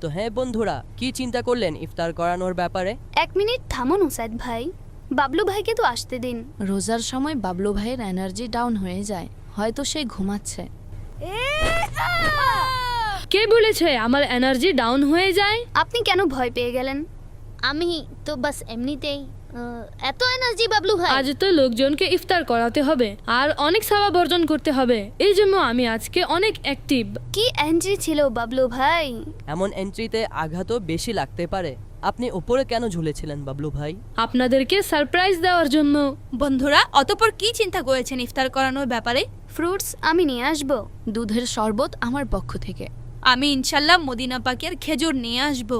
তো হ্যাঁ বন্ধুরা, কি চিন্তা করলেন ইফতার করানোর ব্যাপারে? 1 মিনিট থামুন উসাদ ভাই, বাবলু ভাইকে তো আসতে দিন। রোজার সময় বাবলু ভাইয়ের এনার্জি ডাউন হয়ে যায়, হয়তো সে ঘুমাচ্ছে। কে বলেছে আমার এনার্জি ডাউন হয়ে যায়? আপনি কেন ভয় পেয়ে গেলেন? আমি তো বাস এমনিতেই এত এনার্জি বাবলু ভাই। আজ তো লোকজনকে ইফতার করাতে হবে আর অনেক সওয়াব অর্জন করতে হবে, এই জন্য আমি আজকে অনেক অ্যাক্টিভ। কি এন্ট্রি ছিল বাবলু ভাই! এমন এন্ট্রিতে আঘাতও বেশি লাগতে পারে। আপনি উপরে কেন ঝুলেছিলেন বাবলু ভাই? আপনাদেরকে সারপ্রাইজ দেওয়ার জন্য। বন্ধুরা, অতঃপর কি চিন্তা করেছেন ইফতার করানোর ব্যাপারে? ফ্রুটস আমি নিয়ে আসব। দুধের শরবত আমার পক্ষ থেকে। আমি ইনশাল্লাহ মদিনা পাকের খেজুর নিয়ে আসব।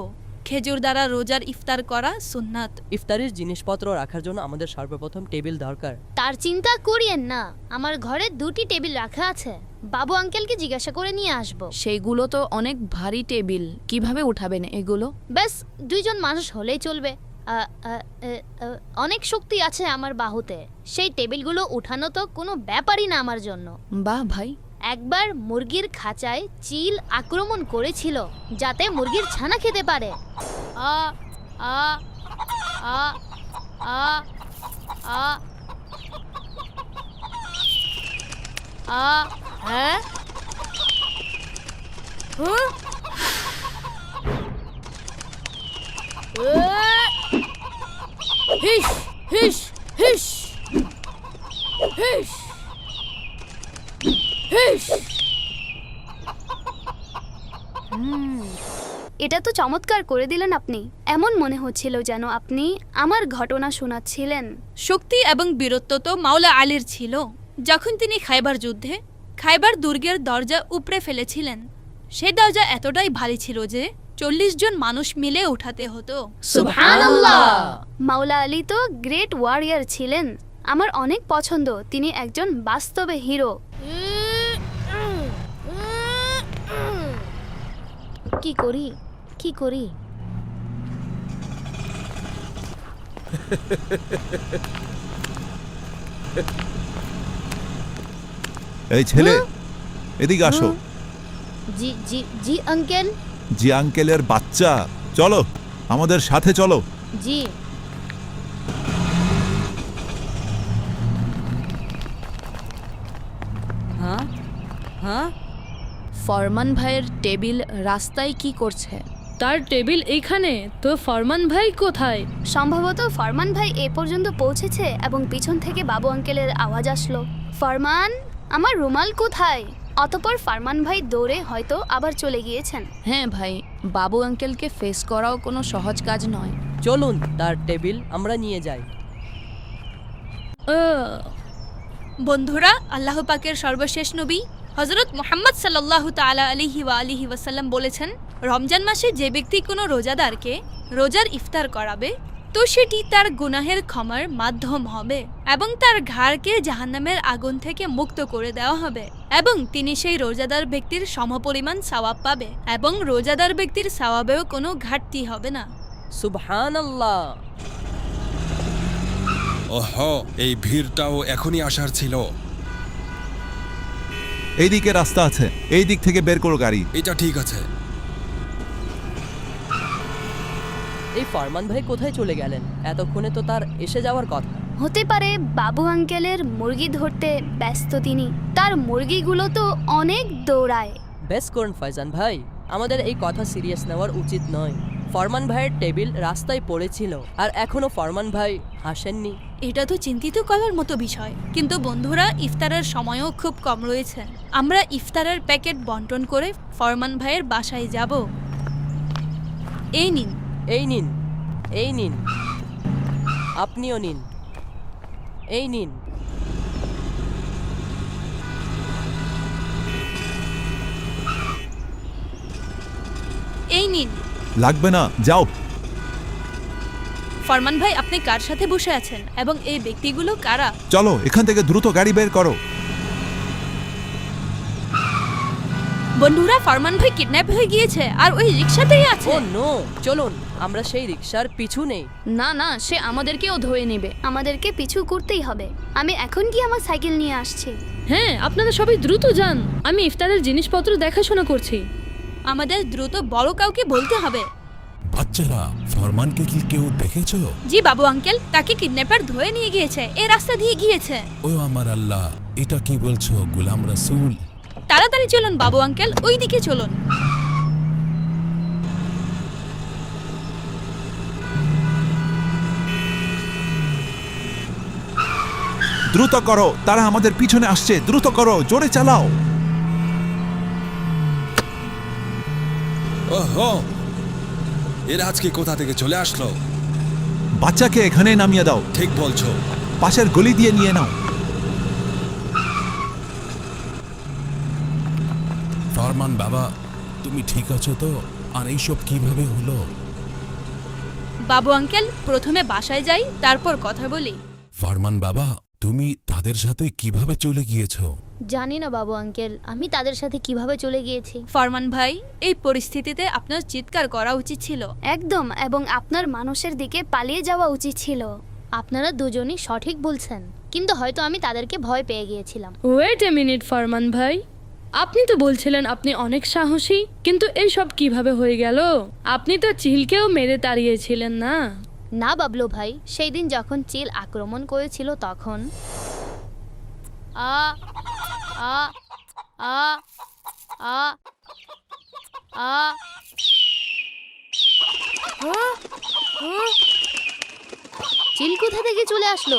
খেজুর দ্বারা রোজার ইফতার করা সুন্নাত। ইফতারের জিনিসপত্র রাখার জন্য আমাদের সর্বপ্রথম টেবিল দরকার। তার চিন্তা করিয়েন না, আমার ঘরে 2টি টেবিল রাখা আছে, বাবু আঙ্কেলকে জিজ্ঞাসা করে নিয়ে আসব। সেইগুলো তো অনেক ভারী টেবিল, কিভাবে উঠাবেন এগুলো? ব্যাস 2 জন মানুষ হলেই চলবে। অনেক শক্তি আছে আমার বাহুতে, সেই টেবিলগুলো উঠানো তো কোনো ব্যাপারই না আমার জন্য। বাহ ভাই। একবার মুরগির খাঁচায় চিল আক্রমণ করেছিল যাতে মুরগির ছানা খেতে পারে। আ আ আ আ আ আ হ্যাঁ হিস হিস হিস হিস হিস। এটা তো চমৎকার করে দিলেন আপনি। এমন মনে হচ্ছিল যেন আপনি আমার ঘটনা শোনাচ্ছিলেন। শক্তি এবং বীরত্ব তো মাওলা আলীর ছিল যখন তিনি খাইবার যুদ্ধে খাইবার দুর্গের দরজা উপড়ে ফেলেছিলেন। সেই দরজা এতটাই ভারী ছিল যে 40 জন মানুষ মিলে উঠাতে হতো। সুবহানাল্লাহ। মাওলা আলী তো গ্রেট ওয়ারিয়ার ছিলেন। আমার অনেক পছন্দ, তিনি একজন বাস্তবে হিরো। কি করি কি করি? এই ছেলে, এদিকে আসো। জি জি জি আঙ্কেল। জি আঙ্কেলের বাচ্চা, চলো আমাদের সাথে চলো। জি। হ্যাঁ হ্যাঁ, ফরমান ভাইয়ের টেবিল রাস্তায় কি করছে? তার টেবিল এইখানে, তো ফরমান ভাই কোথায়? সম্ভবত ফরমান ভাই এ পর্যন্ত পৌঁছেছে এবং পিছন থেকে বাবু আঙ্কেলের আওয়াজ আসলো, ফরমান, আমার রুমাল কোথায়? অতঃপর ফরমান ভাই দৌড়ে হয়তো আবার চলে গিয়েছেন। হ্যাঁ ভাই, বাবু আঙ্কেলকে ফেস করাও কোনো সহজ কাজ নয়। চলুন তার টেবিল আমরা নিয়ে যাই। বন্ধুরা, আল্লাহ পাকের সর্বশেষ নবী হযরত মুহাম্মদ সাল্লাল্লাহু তাআলা আলাইহি ওয়া আলিহি ওয়াসাল্লাম বলেছেন, রমজান মাসে যে ব্যক্তি কোনো রোজাদারকে রোজার ইফতার করাবে তো সেটি তার গুনাহের ক্ষমার মাধ্যম হবে এবং তার ঘাড়কে জাহান্নামের আগুন থেকে মুক্ত করে দেওয়া হবে এবং তিনি সেই রোজাদার ব্যক্তির সমপরিমাণ সওয়াব পাবে এবং রোজাদার ব্যক্তির সওয়াবেও কোনো ঘাটতি হবে না। সুবহানাল্লাহ। ওহো, এই ভিড়টাও এখনই আসার ছিল। এইদিকে রাস্তা আছে, এই দিক থেকে বের করো গাড়ি। এটা ঠিক আছে। এই ফরমান ভাই কোথায় চলে গেলেন? এতক্ষণে তো তার এসে যাওয়ার কথা। হতে পারে বাবু আঙ্কেলের মুরগি ধরতে ব্যস্ত তিনি। তার মুরগিগুলো তো অনেক দৌড়ায়। বেশ করুন ফয়জান ভাই, আমাদের এই কথা সিরিয়াস নেওয়ার উচিত নয়। ফরমান ভাইয়ের টেবিল রাস্তায় পড়েছিল আর এখনো ফরমান ভাই আসেননি। এটা তো চিন্তিত করার মতো বিষয়, কিন্তু বন্ধুরা, ইফতারের সময়ও খুব কম রয়েছে। আমরা ইফতারের প্যাকেট বন্টন করে ফরমান ভাইয়ের বাসায় যাব। এই নিন। এই নিন, এই নিন, আপনিও নিন, এই নিন। এই নিন। লাগবে না, যাও। ফরমান ভাই, আপনি কার সাথে বসে আছেন এবং এই ব্যক্তিগুলো কারা? চলো এখান থেকে দ্রুত গাড়ি বের করো। বন্ধুরা, ফরমান ভাই কিডন্যাপ হয়ে গিয়েছে আর ওই রিকশাতেই আছে। ও নো, চলুন আমরা সেই রিকশার পিছু নেই। না না, সে আমাদেরকেও ধরে নেবে। আমাদেরকে পিছু করতেই হবে। আমি এখন কি আমার সাইকেল নিয়ে আসছি। হ্যাঁ, আপনারা সবাই দ্রুত যান, আমি ইফতারের জিনিসপত্র দেখাশোনা করছি। আমাদের দ্রুত বড় কাউকে বলতে হবে। বাচ্চারা, ফরমানকে কি কেউ দেখেছো? জি বাবু আঙ্কেল, তাকে কিডন্যাপার ধরে নিয়ে গিয়েছে, এই রাস্তা দিয়ে গিয়েছে। ও আমার আল্লাহ, এটা কি বলছো গোলাম রাসূল? তাড়াতাড়ি চলুন বাবু আঙ্কেল, ওই দিকে চলুন। দ্রুত করো, তারা আমাদের পিছনে আসছে, দ্রুত করো, জোরে চালাও। ওহো, এরা আজকে কোথা থেকে চলে আসলো? বাচ্চাকে এখানে নামিয়ে দাও, ঠিক বলছো। পাশের গলি দিয়ে নিয়ে নাও। ফরমান বাবা, তুমি ঠিক আছো তো? আর এইসব কিভাবে হলো? বাবু আঙ্কেল, প্রথমে বাসায় যাই, তারপর কথা বলি। ফরমান বাবা, তুমি তাদের সাথে কিভাবে চলে গিয়েছো? জানি না বাবু আঙ্কেল, আমি তাদের সাথে কিভাবে চলে গিয়েছি। ফরমান ভাই, এই পরিস্থিতিতে আপনার চিৎকার করা উচিত ছিল। একদম, এবং আপনার মানুষের দিকে পালিয়ে যাওয়া উচিত ছিল। আপনারা দুজনই সঠিক বলছেন, কিন্তু হয়তো আমি তাদেরকে ভয় পেয়ে গিয়েছিলাম। ওয়েট এ মিনিট ফরমান ভাই, আপনি তো বলছিলেন আপনি অনেক সাহসী, কিন্তু এই সব কিভাবে হয়ে গেল? আপনি তো চিলকেও মেরে তাড়িয়েছিলেন না? না বাবলু ভাই, সেই দিন যখন চিল আক্রমণ করেছিল তখন আ আ আ আ আ চিল কোথা থেকে চলে আসলো?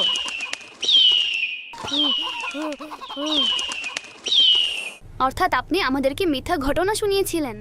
অর্থাৎ আপনি আমাদেরকে মিথ্যা ঘটনা শুনিয়েছিলেন।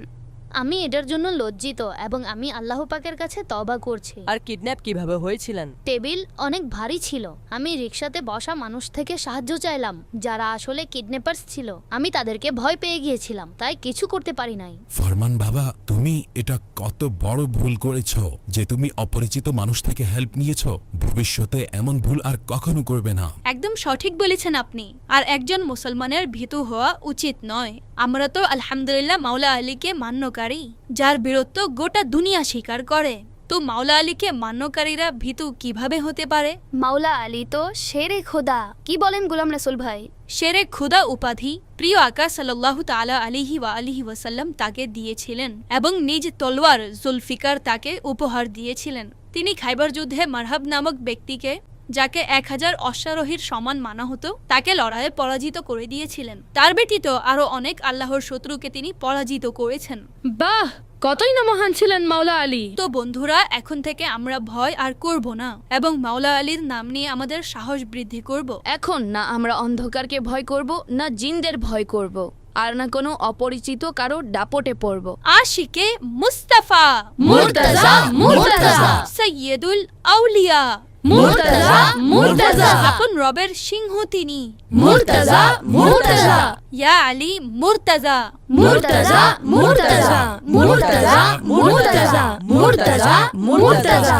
আমি এটার জন্য লজ্জিত এবং আমি আল্লাহ পাকের কাছে তওবা করছি। আর কিডন্যাপ কিভাবে হয়েছিলেন? টেবিল অনেক ভারী ছিল। আমি রিকশাতে বসা মানুষ থেকে সাহায্য চাইলাম, যারা আসলে কিডন্যাপার্স ছিল। আমি তাদেরকে ভয় পেয়ে গিয়েছিলাম, তাই কিছু করতে পারি নাই। ফরমান বাবা, তুমি এটা কত বড় ভুল করেছো যে তুমি অপরিচিত মানুষ থেকে হেল্প নিয়েছো। ভবিষ্যতে এমন ভুল আর কখনো করবে না। একদম সঠিক বলেছেন আপনি। আর একজন মুসলমানের ভীতু হওয়া উচিত নয়। আমরা তো আলহামদুলিল্লাহ মাওলা আলীকে মান্যকারী, যার বীরত্ব গোটা দুনিয়া স্বীকার করে। তো মাওলা আলীকে মান্যকারীরা ভীতু কিভাবে হতে পারে? মাওলা আলী তো শেরে খোদা। কি বলেন গোলাম রাসূল ভাই? শেরে খুদা উপাধি প্রিয় আকা সাল্লাল্লাহু তাআলা আলাইহি ওয়া আলিহি ওয়াসাল্লাম তাকে দিয়েছিলেন এবং নিজ তলোয়ার জুলফিকার তাকে উপহার দিয়েছিলেন। তিনি খাইবার যুদ্ধে মারহাব নামক ব্যক্তিকে, যাকে 1000 অশ্বারোহীর সমান মানা হতো, তাকে লড়াইয়ে পরাজিত করে দিয়েছিলেন। তার ব্যতীত আরো অনেক আল্লাহর শত্রুকে তিনি পরাজিত করেছেন। বাহ, কতই না মহান ছিলেন মাওলা আলী। তো বন্ধুরা, এখন থেকে আমরা ভয় আর করব না এবং মাওলা আলীর নাম নিয়ে আমাদের সাহস বৃদ্ধি করব। এখন না আমরা অন্ধকারকে ভয় করব, না জিনদের ভয় করব, আর না কোনো অপরিচিত কারো দাপটে পড়ব। আশিকে মুস্তাফা, মুর্তজা, মুর্তজা, সৈয়দুল আউলিয়া, মুর্তজা, মুর্তজা, আপন রবের সিংহ তিনি, মুর্তজা, মুর্তজা, ইয়া আলী মুর্তজা, মুর্তজা, মুর্তজা, মুর্তজা, মুর্তজা, মুর্তজা, মুর্তজা।